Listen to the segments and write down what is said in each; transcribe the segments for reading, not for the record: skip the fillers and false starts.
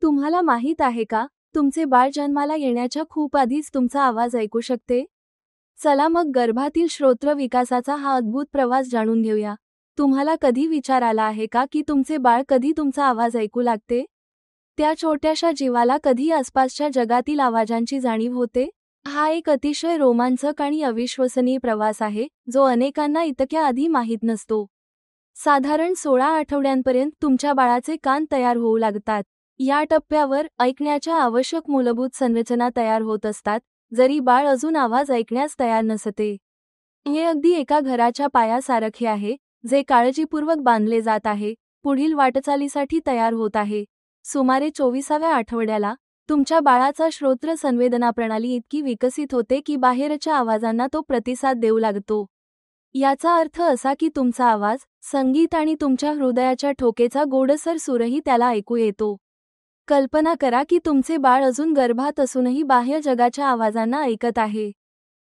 तुम्हाला माहीत आहे का, तुमचे बाळ जन्माला येण्याच्या खूप आधीच तुमचा आवाज ऐकू शकते? चला मग गर्भातील श्रोत्र विकासाचा हा अद्भुत प्रवास जाणून घेऊया. तुम्हाला कधी विचार आला आहे का की तुमचे बाळ कधी तुमचा आवाज ऐकू लागते? त्या छोट्याशा जीवाला कधी आसपासच्या जगातील आवाजांची जाणीव होते? हा एक अतिशय रोमांचक आणि अविश्वसनीय प्रवास आहे, जो अनेकांना इतक्या आधी माहीत नसतो. साधारण 16 आठवड्यांपर्यंत तुमच्या बाळाचे कान तयार होऊ लागतात. या टप्प्यावर ऐकण्याच्या आवश्यक मूलभूत संरचना तयार होत असतात, जरी बाळ अजून आवाज ऐकण्यास तयार नसते. हे अगदी एका घराच्या पायासारखे आहे, जे काळजीपूर्वक बांधले जात आहे, पुढील वाटचालीसाठी तयार होत आहे. सुमारे 24व्या आठवड्याला तुमच्या बाळाचा श्रोत्र संवेदना प्रणाली इतकी विकसित होते की बाहेरच्या आवाजांना तो प्रतिसाद देऊ लागतो. याचा अर्थ असा की तुमचा आवाज, संगीत आणि तुमच्या हृदयाच्या ठोकेचा गोडसर सूरही त्याला ऐकू येतो. कल्पना करा की तुमचे बाळ अजून गर्भात असूनही बाह्य जगाच्या आवाजांना ऐकत आहे.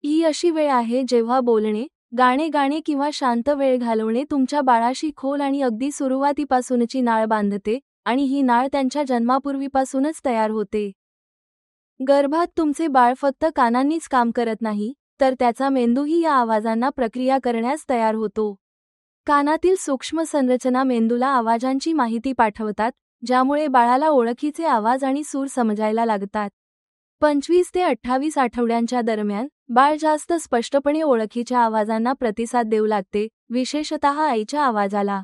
ही अशी वेळ आहे जेव्हा बोलणे, गाणे गाणे किंवा शांत वेळ घालवणे तुमच्या बाळाशी खोल आणि अगदी सुरुवातीपासूनची नाळ बांधते, आणि ही नाळ त्यांच्या जन्मापूर्वीपासूनच तयार होते. गर्भात तुमचे बाळ फक्त कानांनीच काम करत नाही, तर त्याचा मेंदूही या आवाजांना प्रक्रिया करण्यास तयार होतो. कानातील सूक्ष्म संरचना मेंदूला आवाजांची माहिती पाठवतात, ज्यामुळे बाळाला ओळखीचे आवाज आणि सूर समजायला लागतात. 25 ते 28 आठवड्यांच्या दरम्यान बाळ जास्त स्पष्टपणे ओळखीच्या आवाजांना प्रतिसाद देऊ लागते, विशेषतः आईच्या आवाजाला.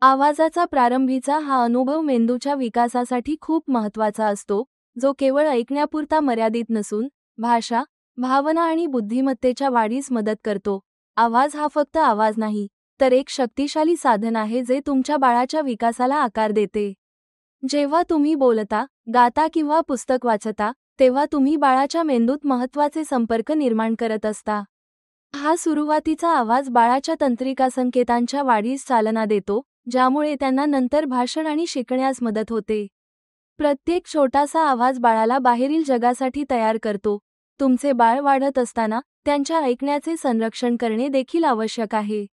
आवाजाचा प्रारंभीचा हा अनुभव मेंदूच्या विकासासाठी खूप महत्त्वाचा असतो, जो केवळ ऐकण्यापुरता मर्यादित नसून भाषा, भावना आणि बुद्धिमत्तेच्या वाढीस मदत करतो. आवाज हा फक्त आवाज नाही, तर एक शक्तिशाली साधन आहे जे तुमच्या बाळाच्या विकासाला आकार देते. जेव्हा तुम्ही बोलता, गाता किंवा पुस्तक वाचता, तेव्हा तुम्ही बाळाच्या मेंदूत महत्त्वाचे संपर्क निर्माण करत असता. हा सुरुवातीचा आवाज बाळाच्या तंत्रिका संकेतांच्या वाढीस चालना देतो, ज्यामुळे त्यांना नंतर भाषण आणि शिकण्यास मदत होते. प्रत्येक छोटासा आवाज बाळाला बाहेरील जगासाठी तयार करतो. तुमचे बाळ वाढत असताना त्यांच्या ऐकण्याचे संरक्षण करणे देखील आवश्यक आहे.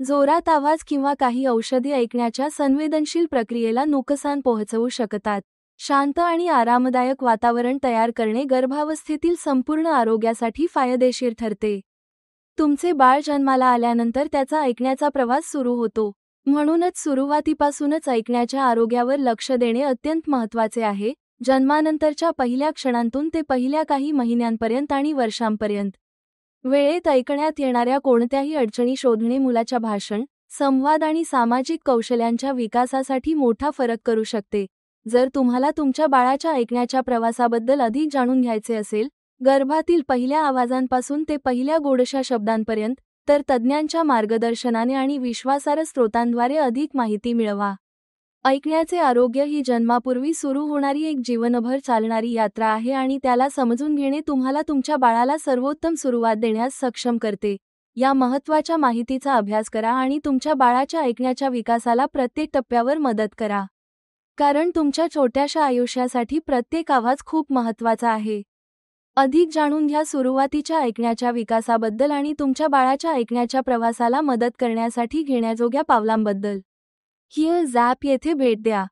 जोरात आवाज किंवा काही औषधे ऐकण्याच्या संवेदनशील प्रक्रियेला नुकसान पोहोचवू शकतात. शांत आणि आरामदायक वातावरण तयार करणे गर्भावस्थेतील संपूर्ण आरोग्यासाठी फायदेशीर ठरते. तुमचे बाळ जन्माला आल्यानंतर त्याचा ऐकण्याचा प्रवास सुरू होतो. म्हणूनच सुरुवातीपासूनच ऐकण्याच्या आरोग्यावर लक्ष देणे अत्यंत महत्त्वाचे आहे, जन्मानंतरच्या पहिल्या क्षणांतून ते पहिल्या काही महिन्यांपर्यंत आणि वर्षांपर्यंत. वेळेत ऐकण्यात येणाऱ्या कोणत्याही अडचणी शोधणे मुलाच्या भाषण, संवाद आणि सामाजिक कौशल्यांच्या विकासासाठी मोठा फरक करू शकते. जर तुम्हाला तुमच्या बाळाच्या ऐकण्याच्या प्रवासाबद्दल अधिक जाणून घ्यायचे असेल, गर्भातील पहिल्या आवाजांपासून ते पहिल्या गोडशा शब्दांपर्यंत, तर तज्ज्ञांच्या मार्गदर्शनाने आणि विश्वासार्ह स्रोतांद्वारे अधिक माहिती मिळवा. ऐकण्याचे आरोग्य ही जन्मापूर्वी सुरू होणारी एक जीवनभर चालणारी यात्रा आहे आणि त्याला समजून घेणे तुम्हाला तुमच्या बाळाला सर्वोत्तम सुरुवात देण्यास सक्षम करते. या महत्त्वाच्या माहितीचा अभ्यास करा आणि तुमच्या बाळाच्या ऐकण्याच्या विकासाला प्रत्येक टप्प्यावर मदत करा. कारण तुमच्या छोट्याशा आयुष्यासाठी प्रत्येक आवाज खूप महत्त्वाचा आहे. अधिक जाणून घ्या सुरुवातीच्या ऐकण्याच्या विकासाबद्दल आणि तुमच्या बाळाच्या ऐकण्याच्या प्रवासाला मदत करण्यासाठी घेण्याजोग्या पावलांबद्दल. हिअर्स ॲप येथे भेट द्या.